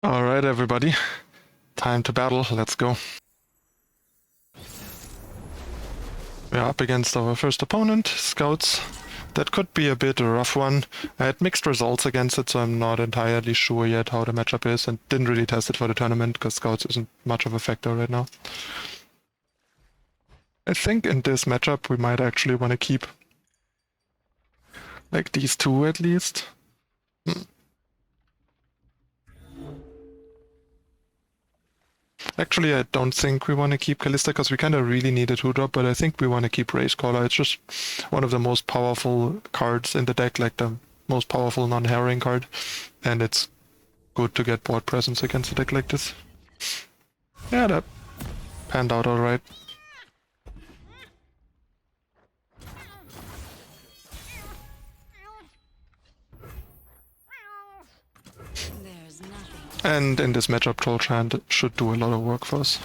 Alright, everybody. Time to battle. Let's go. We are up against our first opponent, Scouts. That could be a bit a rough one. I had mixed results against it, so I'm not entirely sure yet how the matchup is, and didn't really test it for the tournament, because Scouts isn't much of a factor right now. I think in this matchup we might actually want to keep like these two at least. Actually, I don't think we want to keep Callista because we kind of really need a 2-drop, but I think we want to keep Ragecaller. It's just one of the most powerful cards in the deck, like the most powerful non-harrowing card, and it's good to get board presence against a deck like this. Yeah, that panned out alright. And in this matchup, Troll Chant should do a lot of work for us.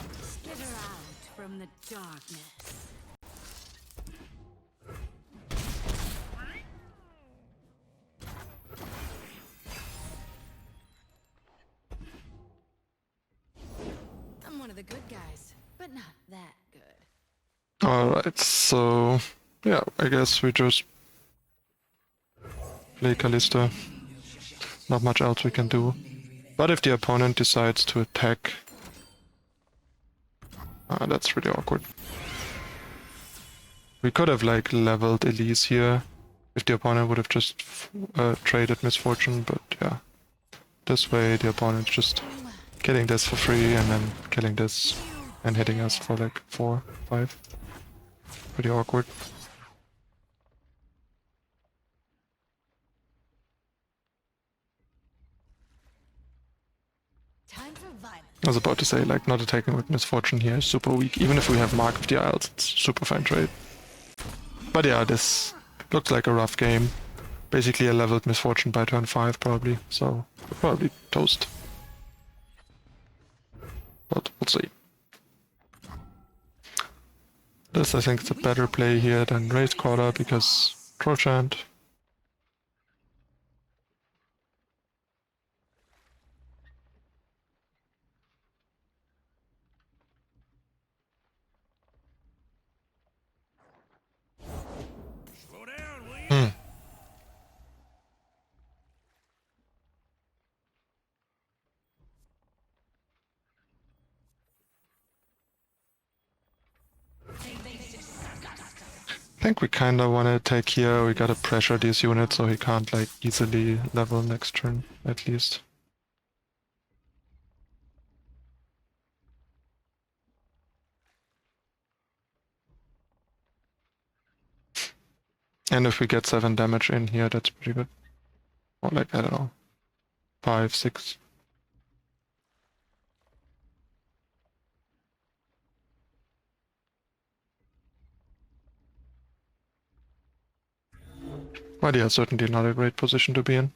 I'm one of the good guys, but not that good. Alright, so yeah, I guess we just play Callista. Not much else we can do. But if the opponent decides to attack, that's really awkward. We could have like leveled Elise here if the opponent would have just traded Misfortune, but yeah. This way the opponent's just killing this for free and then killing this and hitting us for like 4, 5. Pretty awkward. I was about to say, like, not attacking with Misfortune here is super weak. Even if we have Mark of the Isles, it's super fine trade. But yeah, this looks like a rough game. Basically a leveled Misfortune by turn 5 probably, so we're probably toast. But we'll see. This, I think, is a better play here than Ragecaller because Troll Chant. I think we kinda wanna attack here. We gotta pressure these units so he can't like easily level next turn, at least. And if we get 7 damage in here, that's pretty good. Or like, I don't know, 5, 6. But yeah, certainly not a great position to be in.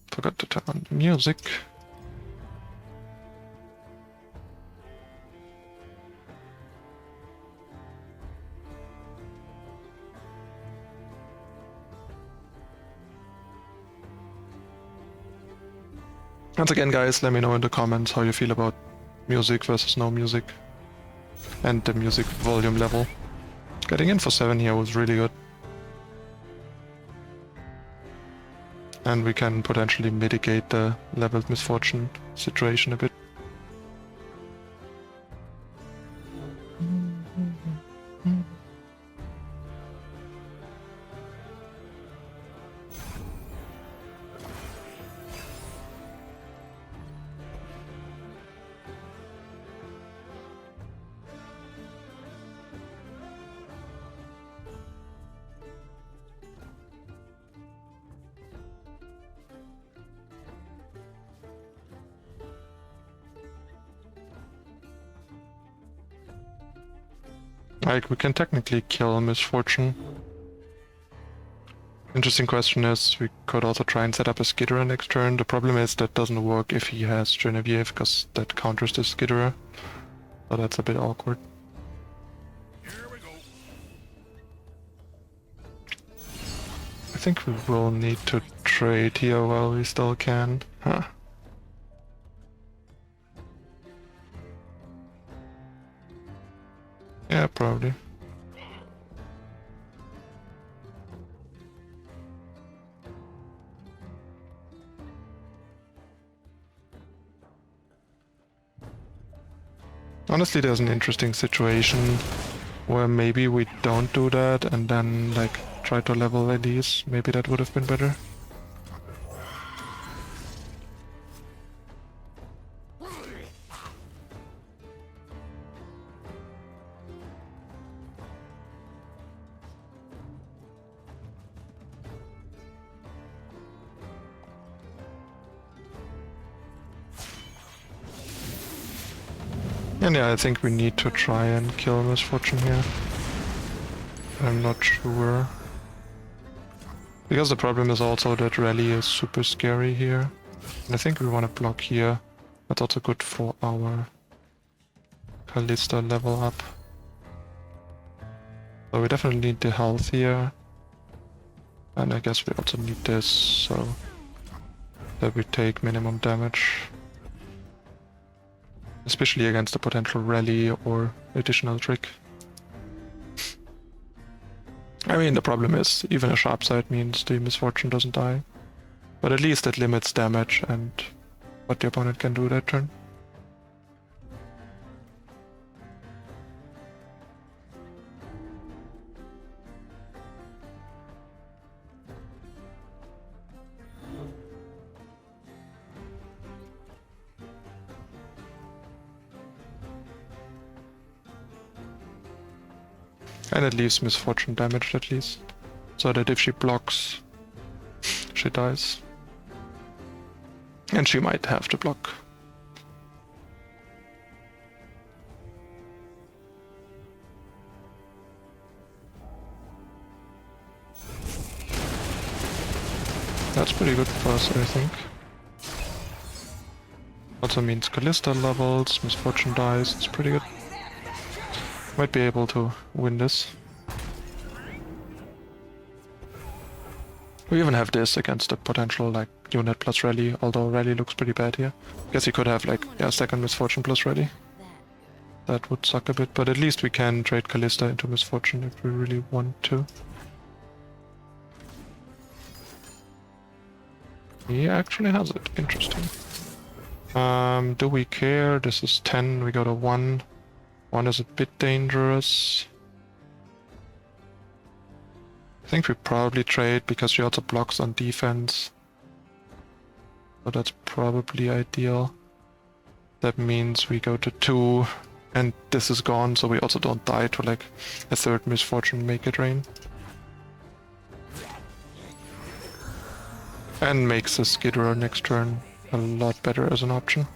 Forgot to turn on the music. Once again, guys, let me know in the comments how you feel about music versus no music. And the music volume level. Getting in for 7 here was really good. And we can potentially mitigate the leveled Misfortune situation a bit. Like, we can technically kill Misfortune. Interesting question is, we could also try and set up a Skitterer next turn. The problem is that doesn't work if he has Genevieve, because that counters the Skitterer. So that's a bit awkward. Here we go. I think we will need to trade here while we still can. Huh. Yeah, probably. Honestly, there's an interesting situation where maybe we don't do that and then like try to level these. Maybe that would have been better. And yeah, I think we need to try and kill Misfortune here. I'm not sure. Because the problem is also that Rally is super scary here. And I think we want to block here. That's also good for our Kalista level up. So we definitely need the health here. And I guess we also need this, so that we take minimum damage. Especially against a potential rally or additional trick. I mean, the problem is, even a sharp side means the Misfortune doesn't die. But at least it limits damage and what the opponent can do that turn. And it leaves Misfortune damaged at least. So that if she blocks, she dies. And she might have to block. That's pretty good for us, I think. Also means Kalista levels, Misfortune dies, it's pretty good. Might be able to win this. We even have this against a potential like unit plus rally, although rally looks pretty bad here. Guess he could have like, yeah, second Misfortune plus rally. That would suck a bit, but at least we can trade Kalista into Misfortune if we really want to. He actually has it, interesting. Do we care? This is 10, we go to 1. 1 is a bit dangerous. I think we probably trade because she also blocks on defense. So that's probably ideal. That means we go to 2 and this is gone, so we also don't die to like a third Misfortune Make It Rain. And makes the Skidrow next turn a lot better as an option.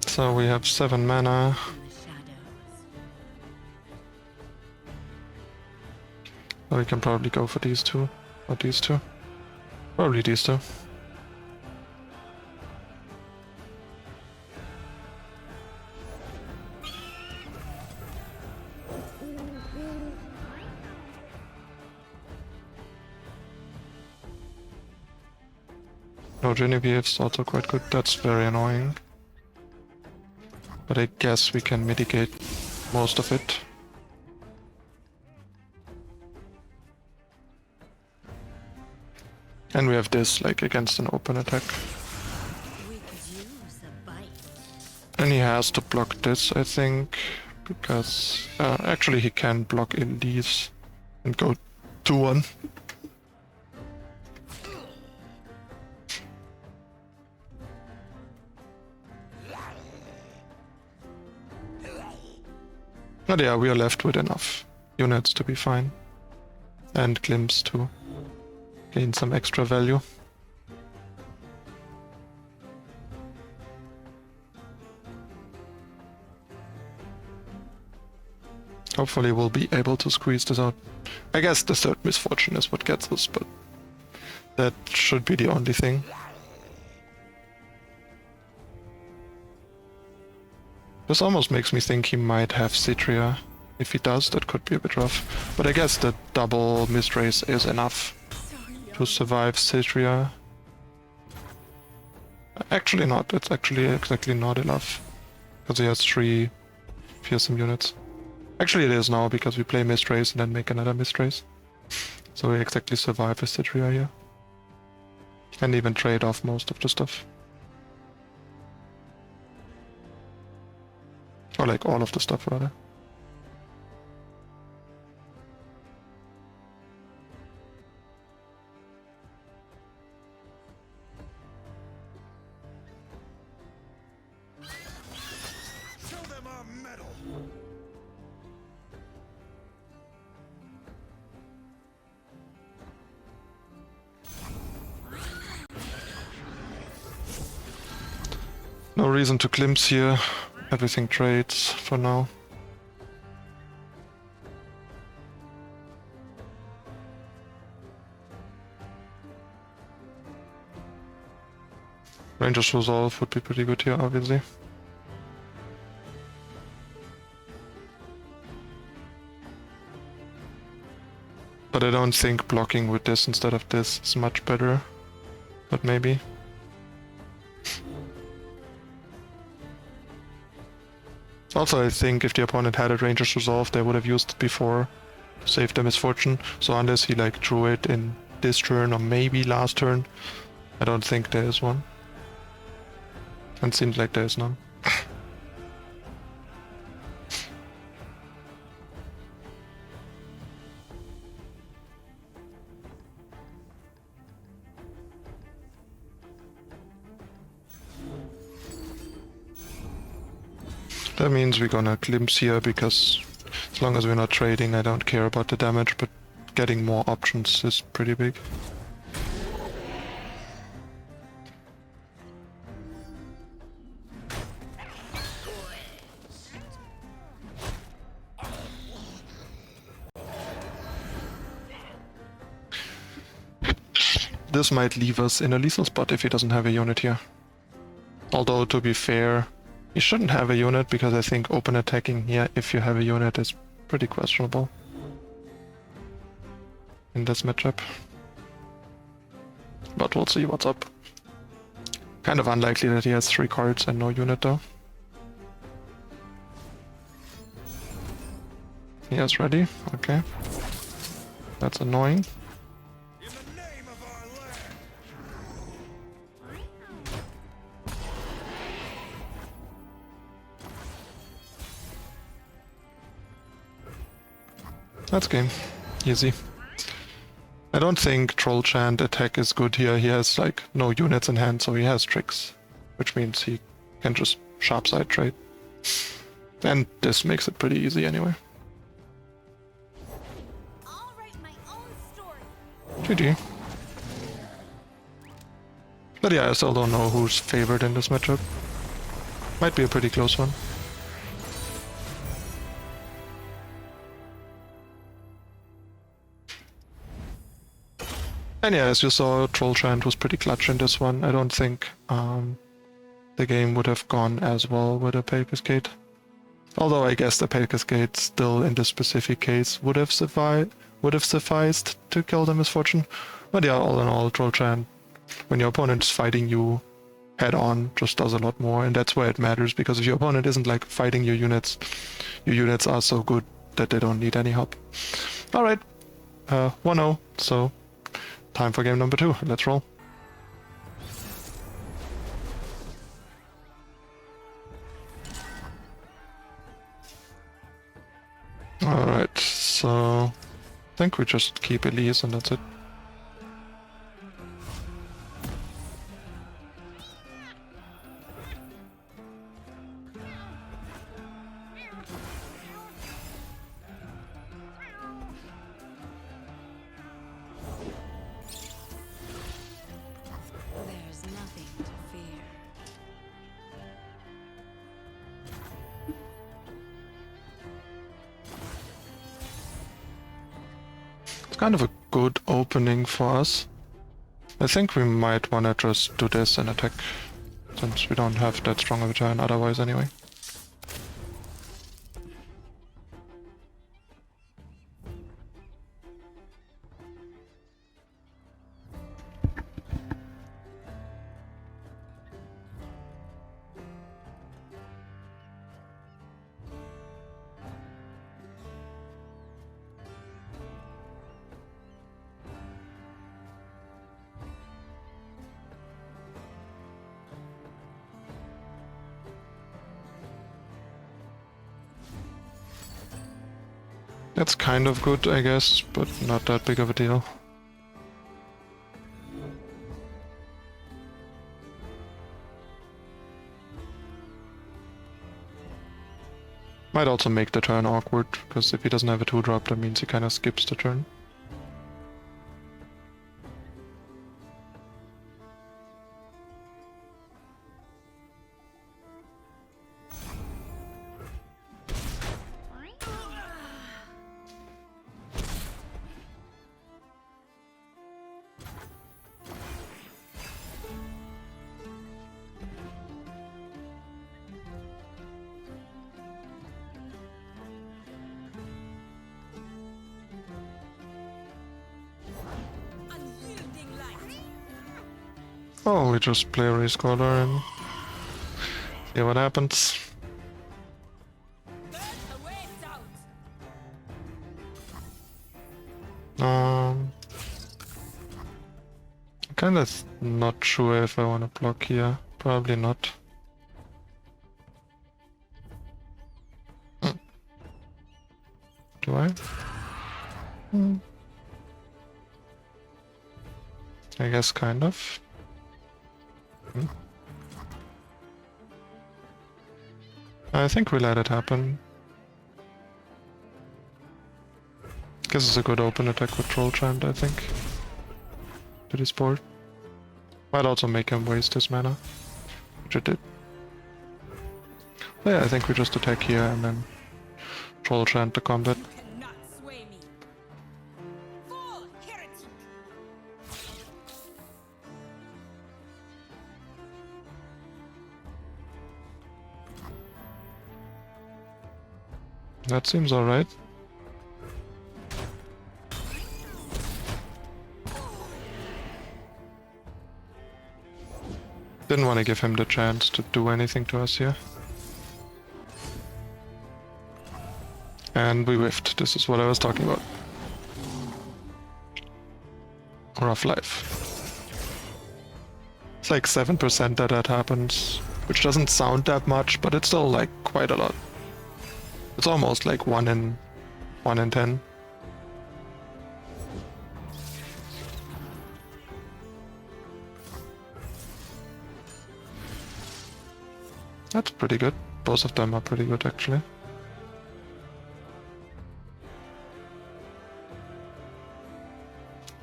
So we have 7 mana. So we can probably go for these two. Or these two. Probably these two. No, Genevieve's also quite good. That's very annoying. But I guess we can mitigate most of it. And we have this, like, against an open attack. And he has to block this, I think, because... actually he can block in these and go 2-1. But yeah, we are left with enough units to be fine. And glimpse to gain some extra value. Hopefully we'll be able to squeeze this out. I guess the third Misfortune is what gets us, but That should be the only thing. This almost makes me think he might have Citria. If he does, that could be a bit rough. But I guess the double Mistrace is enough to survive Citria. Actually not. It's actually exactly not enough. Because he has 3 fearsome units. Actually it is now, because we play Mistrace and then make another Mistrace. So we exactly survive with Citria here. And even trade off most of the stuff. Or like all of the stuff rather. Show them our metal. No reason to glimpse here. Everything trades for now. Ranger's Resolve would be pretty good here, obviously. But I don't think blocking with this instead of this is much better. But maybe. Also, I think if the opponent had a Ranger's Resolve, they would have used it before to save the misfortune. So unless he like drew it in this turn or maybe last turn, I don't think there is one. And seems like there is none. That means we're gonna glimpse here, because as long as we're not trading, I don't care about the damage, but getting more options is pretty big. This might leave us in a lethal spot if he doesn't have a unit here. Although, to be fair, he shouldn't have a unit, because I think open attacking here, if you have a unit, is pretty questionable in this matchup. But we'll see what's up. Kind of unlikely that he has 3 cards and no unit though. He is ready, okay. That's annoying. In the name of our land. That's game. Easy. I don't think Troll Chant attack is good here. He has like no units in hand, so he has tricks. Which means he can just sharp side trade. And this makes it pretty easy anyway. I'll write my own story. GG. But yeah, I still don't know who's favored in this matchup. Might be a pretty close one. And yeah, as you saw, Troll Chant was pretty clutch in this one. I don't think the game would have gone as well with a Pale Cascade. Although I guess the Pale Cascade still in this specific case would have sufficed to kill the misfortune. But yeah, all in all, Troll Chant, when your opponent is fighting you head on, just does a lot more, and that's why it matters, because if your opponent isn't like fighting your units are so good that they don't need any help. Alright, 1-0, so time for game number 2. Let's roll. Alright, so I think we just keep Elise and that's it. There's nothing to fear. It's kind of a good opening for us. I think we might wanna just do this and attack, since we don't have that strong of a turn otherwise anyway. That's kind of good, I guess, but not that big of a deal. Might also make the turn awkward, because if he doesn't have a 2-drop, that means he kind of skips the turn. Oh, we just play a race caller and see what happens. Kind of not sure if I want to block here. Probably not. Do I? I guess kind of. I think we let it happen. Guess it's a good open attack with Troll Chant, I think. To this board. Might also make him waste his mana, which it did. But yeah, I think we just attack here and then Troll Chant the combat. Cannot sway me. Full heretic. That seems alright. Didn't want to give him the chance to do anything to us here. And we whiffed. This is what I was talking about. Rough life. It's like 7% that happens, which doesn't sound that much, but it's still like quite a lot. It's almost like 1 in 10. That's pretty good. Both of them are pretty good, actually.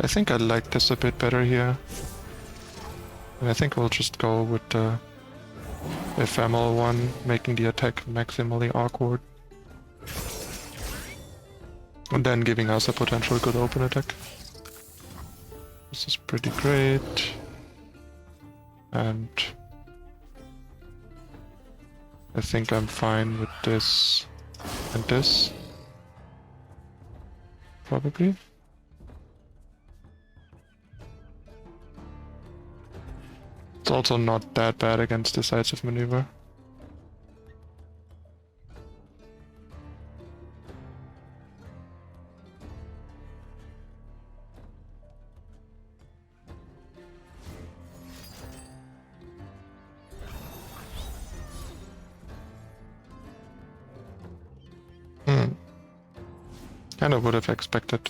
I think I like this a bit better here. And I think we'll just go with the ephemeral one, making the attack maximally awkward. And then giving us a potential good open attack. This is pretty great. And I think I'm fine with this and this. Probably. It's also not that bad against decisive maneuver. Kind of would have expected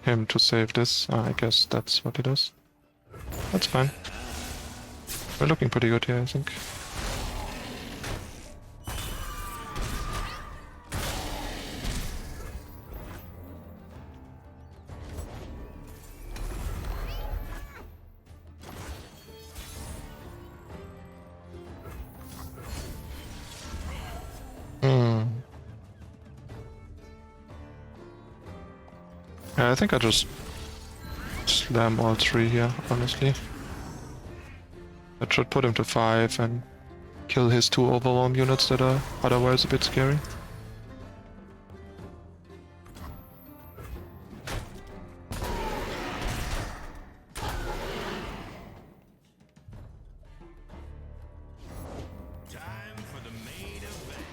him to save this. I guess that's what he does. That's fine. We're looking pretty good here, I think. Yeah, I think I just slam all 3 here, honestly. That should put him to 5 and kill his 2 overwhelm units that are otherwise a bit scary. Time for the main event.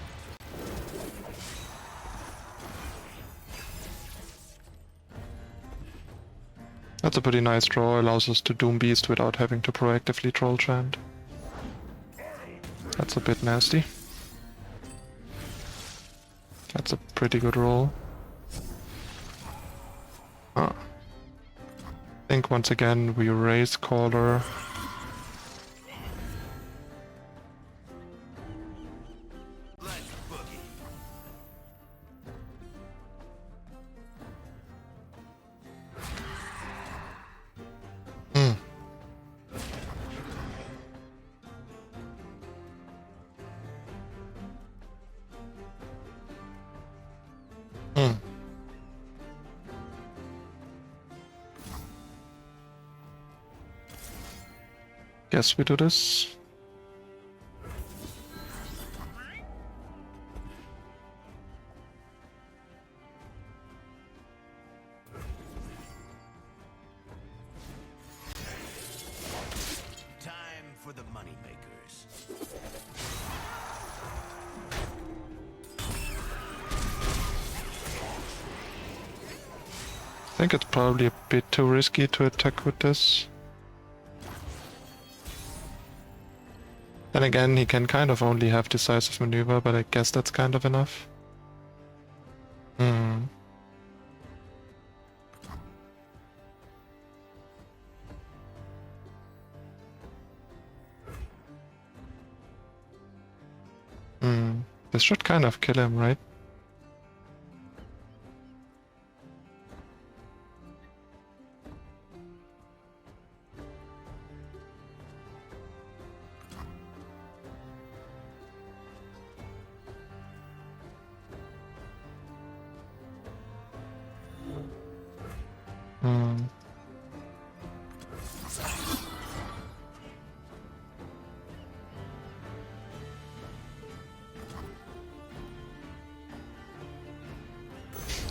That's a pretty nice draw, allows us to Doom Beast without having to proactively Troll Chant. That's a bit nasty. That's a pretty good roll. I think once again we raise Caller. Let's boogie. Hmm. Hmm. Guess we do this. Time for the moneymakers. I think it's probably a bit too risky to attack with this. Then again, he can kind of only have decisive maneuver, but I guess that's kind of enough. Hmm. Hmm. This should kind of kill him, right? Hmm.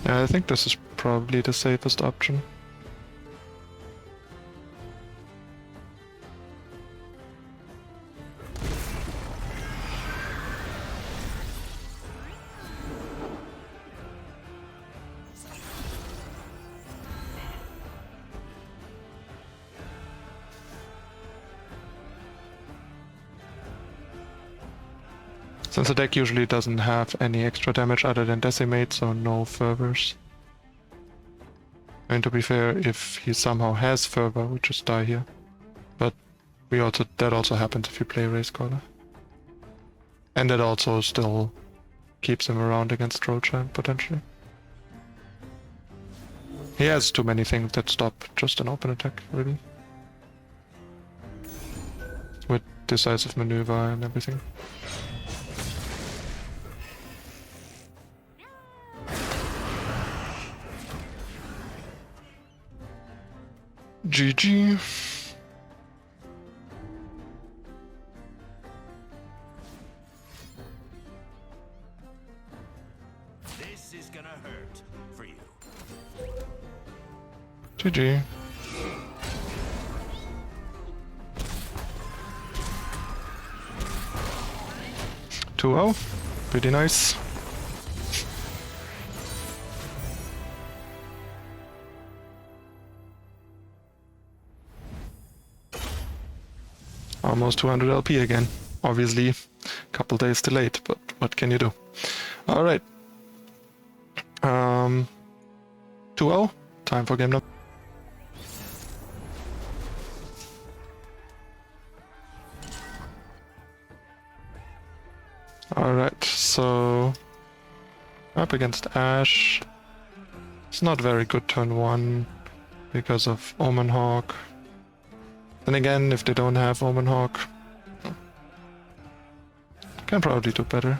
Yeah, I think this is probably the safest option. Since the deck usually doesn't have any extra damage other than Decimate, so no Fervors. And to be fair, if he somehow has Fervor, we just die here. But that also happens if you play Race Caller. And that also still keeps him around against Troll Giant, potentially. He has too many things that stop just an open attack, really. With decisive maneuver and everything. GG. This is gonna hurt for you. GG. Two 0. Pretty nice. Almost 200 LP again. Obviously, a couple days delayed, but what can you do? Alright. 2-0. Time for game number. Alright, so up against Ash. It's not very good turn 1 because of Omen Hawk. Then again, if they don't have Omen Hawk, can probably do better.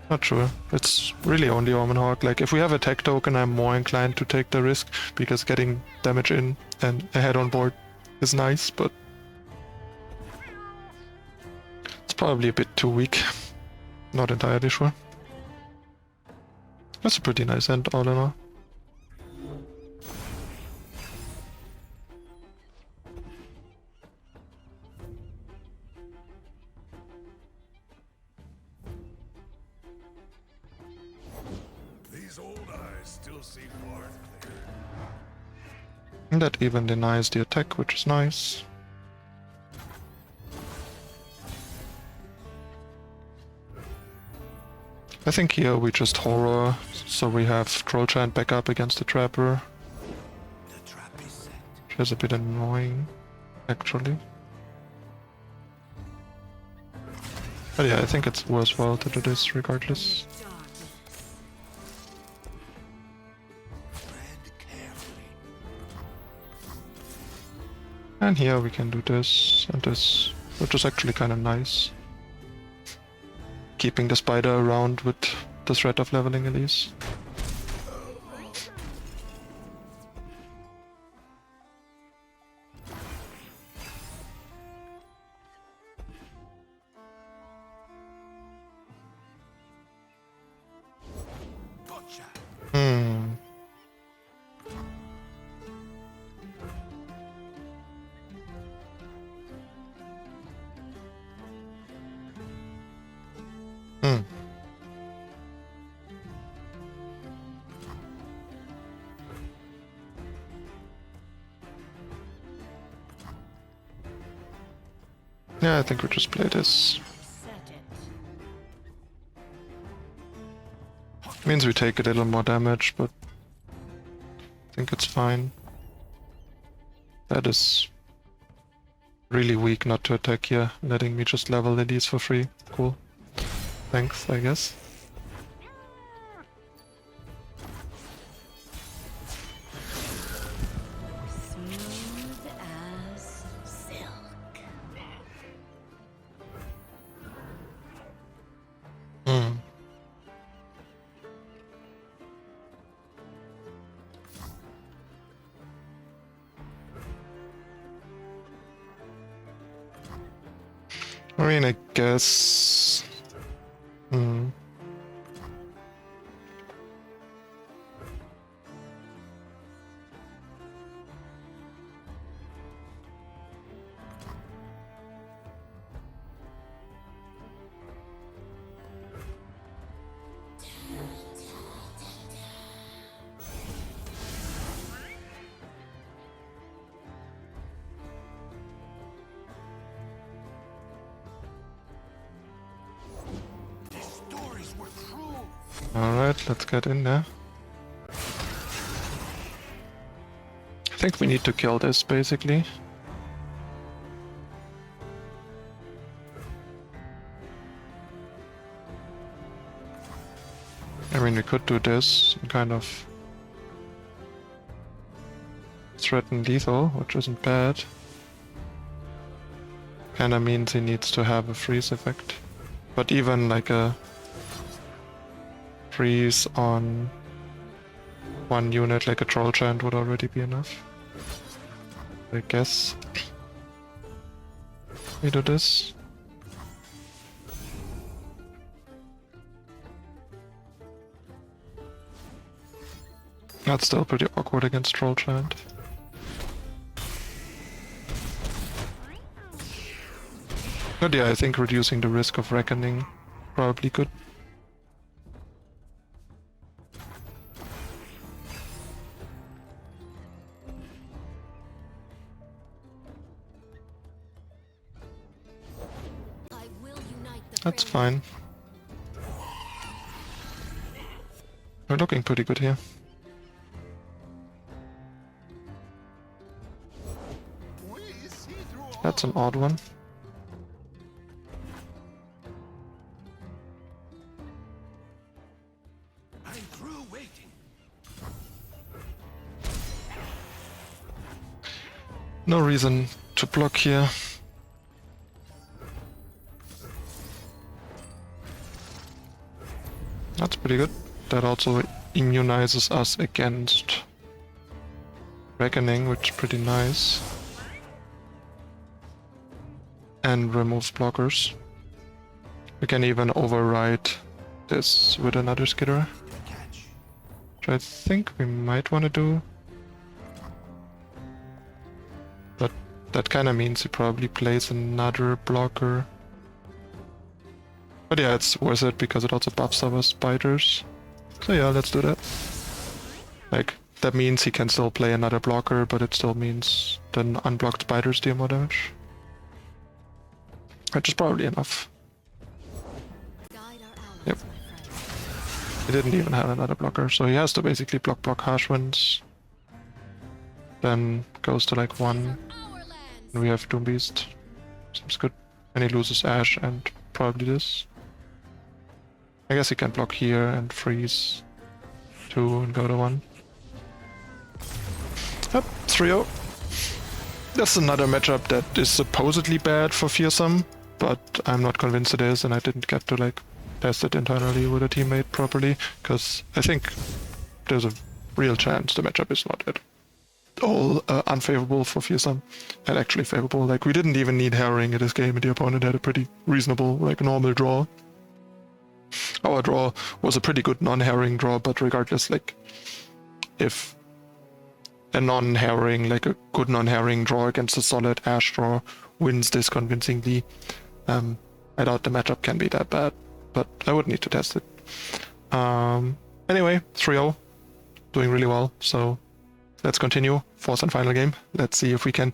Not sure. It's really only Omen Hawk. Like, if we have a tech token, I'm more inclined to take the risk, because getting damage in and ahead on board is nice, but probably a bit too weak. Not entirely sure. That's a pretty nice end, all in all. These old eyes still see far and clear. And that even denies the attack, which is nice. I think here we just horror, so we have Troll Giant back up against the Trapper, The trap is set. which is a bit annoying, actually. But yeah, I think it's worthwhile to do this regardless. Tread carefully. And here we can do this and this, which is actually kind of nice. Keeping the spider around with the threat of leveling Elise. Gotcha. Hmm. Hmm. Yeah, I think we just play this. Means we take a little more damage, but I think it's fine. That is really weak not to attack here, letting me just level Lilies for free. Cool. Thanks, I guess. Smooth as silk. Hmm. I mean, I guess... Hmm. These stories were true. Alright, let's get in there. I think we need to kill this, basically. I mean, we could do this and kind of threaten lethal, which isn't bad. Kinda means he needs to have a freeze effect. But even like a freeze on one unit like a Troll Giant would already be enough. I guess. We do this. That's still pretty awkward against Troll Giant. But yeah, I think reducing the risk of Reckoning probably good. I will unite the That's friends. fine. We're looking pretty good here. We see through all. That's an odd one. I'm through waiting. No reason to block here. That's pretty good. That also immunizes us against Reckoning, which is pretty nice. And removes blockers. We can even override this with another Skitterer, Catch. which I think we might want to do. But that kind of means he probably plays another blocker. But yeah, it's worth it because it also buffs our spiders. So yeah, let's do that. Like, that means he can still play another blocker, but it still means the unblocked spiders deal more damage. Which is probably enough. Guide our allies, Yep. my friend. He didn't even have another blocker, so he has to basically block harsh winds. Then goes to like 1, Our lands. and we have Doom Beast. Seems good. And he loses Ash and probably this. I guess he can block here and freeze 2 and go to 1. Yep, 3-0. That's another matchup that is supposedly bad for Fearsome, but I'm not convinced it is, and I didn't get to like test it internally with a teammate properly, because I think there's a real chance the matchup is not at all unfavorable for Fearsome, and actually favorable. Like, we didn't even need herring in this game, and the opponent had a pretty reasonable, like, normal draw. Our draw was a pretty good non-herring draw, but regardless, like, if a non-herring, like a good non-herring draw against a solid Ash draw wins this convincingly, I doubt the matchup can be that bad, but I would need to test it. Anyway, 3-0, doing really well, so let's continue. Fourth and final game. Let's see if we can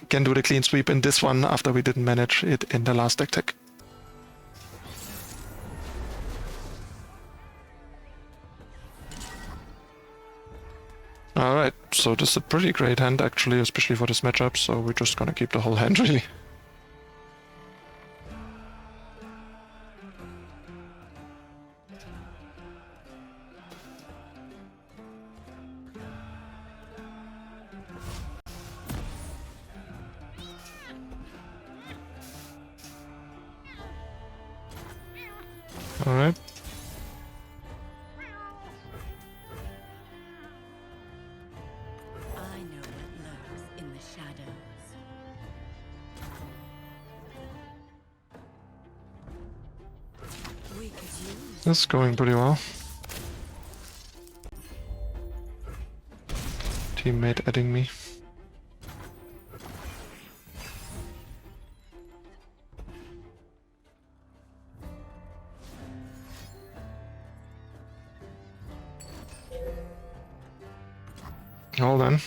do the clean sweep in this one after we didn't manage it in the last deck tech. Alright, so this is a pretty great hand actually, especially for this matchup, so we're just gonna keep the whole hand really. Alright. I know what lurks in the shadows. We could use This is going pretty well. Teammate adding me. Hold on.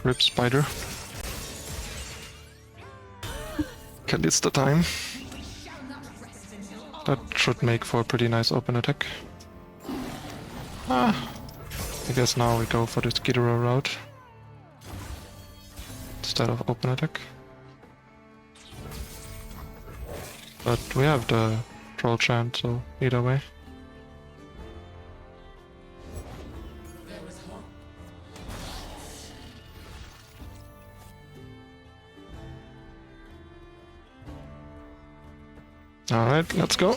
Rip spider. Kalista time. That should make for a pretty nice open attack. I guess now we go for the Skitterer route instead of open attack. But we have the troll chant, so either way. Alright, let's go.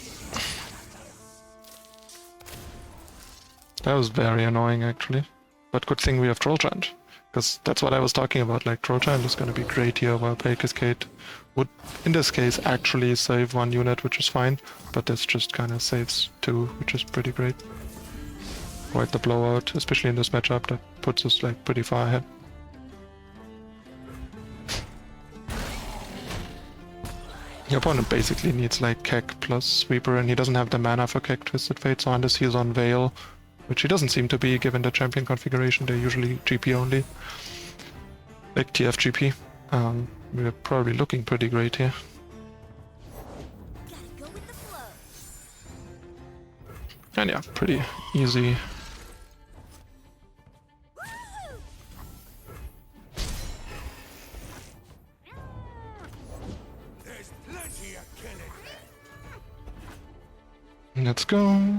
That was very annoying actually. But good thing we have Troll Chant. Because that's what I was talking about, like Troll Chant is gonna be great here, while Plague Cascade would, in this case, actually save 1 unit, which is fine. But this just kinda saves 2, which is pretty great. Avoid the blowout, especially in this matchup, that puts us like pretty far ahead. Your opponent basically needs like Keck plus Sweeper, and he doesn't have the mana for Keck Twisted Fate, so unless he's on Veil, which he doesn't seem to be given the champion configuration, they're usually GP only. Like TF GP. We're probably looking pretty great here. gotta go with the flow. And yeah, pretty easy. There's plenty of killing there. Let's go.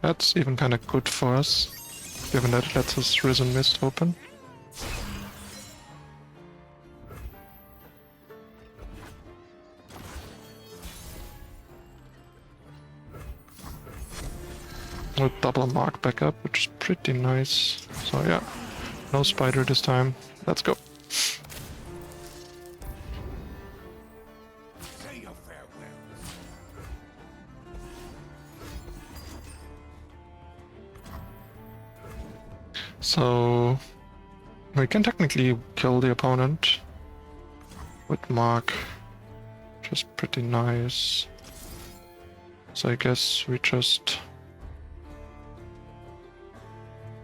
That's even kind of good for us, given that it lets us Risen Mist open. With double mark back up, which is pretty nice. So yeah, no spider this time. Let's go. So we can technically kill the opponent with Mark, which is pretty nice. So I guess we just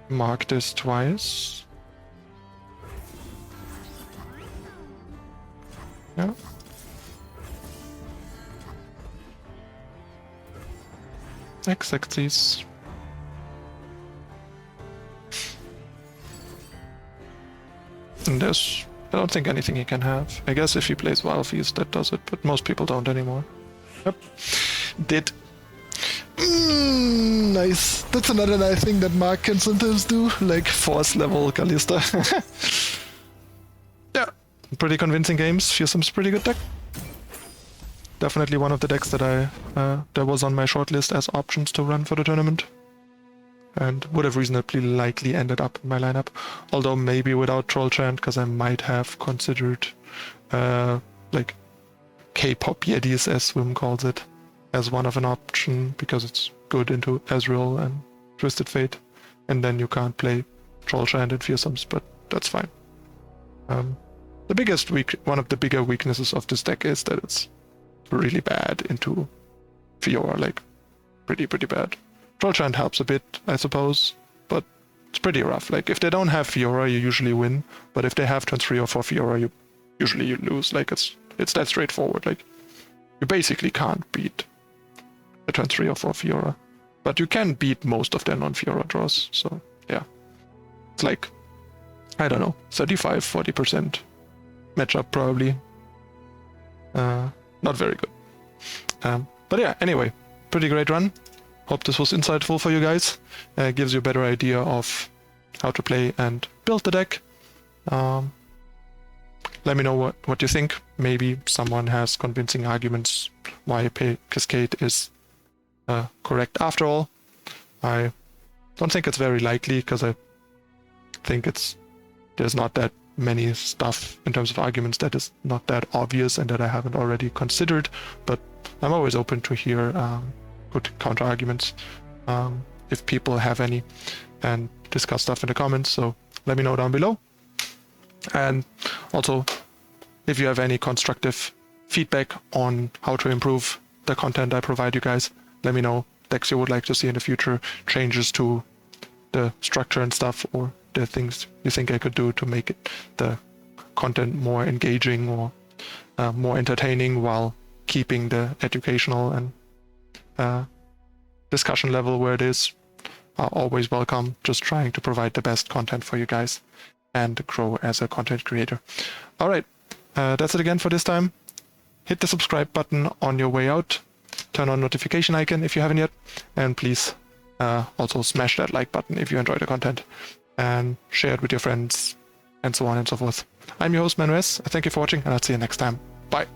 mark this twice. Yeah. X-axis. And there's, I don't think anything he can have. I guess if he plays Wild Feast, that does it, but most people don't anymore. Yep. Did. Nice. That's another nice thing that Mark can sometimes do, like force level Kalista. Yeah, pretty convincing games. Fearsome's pretty good deck. Definitely one of the decks that that was on my shortlist as options to run for the tournament, and would have reasonably likely ended up in my lineup. Although maybe without Troll Chant, because I might have considered like K-pop Yetis, as Swim calls it, as one of an option, because it's good into Ezreal and Twisted Fate, and then you can't play Troll Chant and Fearsomes, but that's fine. One of the bigger weaknesses of this deck is that it's really bad into Fiora, like pretty bad. Troll Chant helps a bit, I suppose, but it's pretty rough. Like if they don't have Fiora, you usually win, but if they have turn 3 or 4 Fiora, you usually lose. Like it's that straightforward. Like you basically can't beat a turn 3 or 4 Fiora, but you can beat most of their non-Fiora draws. So yeah, it's like, I don't know, 35-40% matchup probably. Not very good. But yeah, anyway, pretty great run. Hope this was insightful for you guys. Gives you a better idea of how to play and build the deck. Let me know what you think. Maybe someone has convincing arguments why Cascade is correct after all. I don't think it's very likely, because I think there's not that many stuff in terms of arguments that is not that obvious and that I haven't already considered, but I'm always open to hear good counter arguments if people have any, and discuss stuff in the comments. So let me know down below. And also, if you have any constructive feedback on how to improve the content I provide you guys, let me know. Decks you would like to see in the future, changes to the structure and stuff, or the things you think I could do to make the content more engaging or more entertaining while keeping the educational and discussion level where it is, are always welcome. Just trying to provide the best content for you guys and grow as a content creator. Alright, that's it again for this time. Hit the subscribe button on your way out. Turn on notification icon if you haven't yet. And please also smash that like button if you enjoy the content. And share it with your friends, and so on and so forth. I'm your host, ManuS. Thank you for watching, and I'll see you next time. Bye.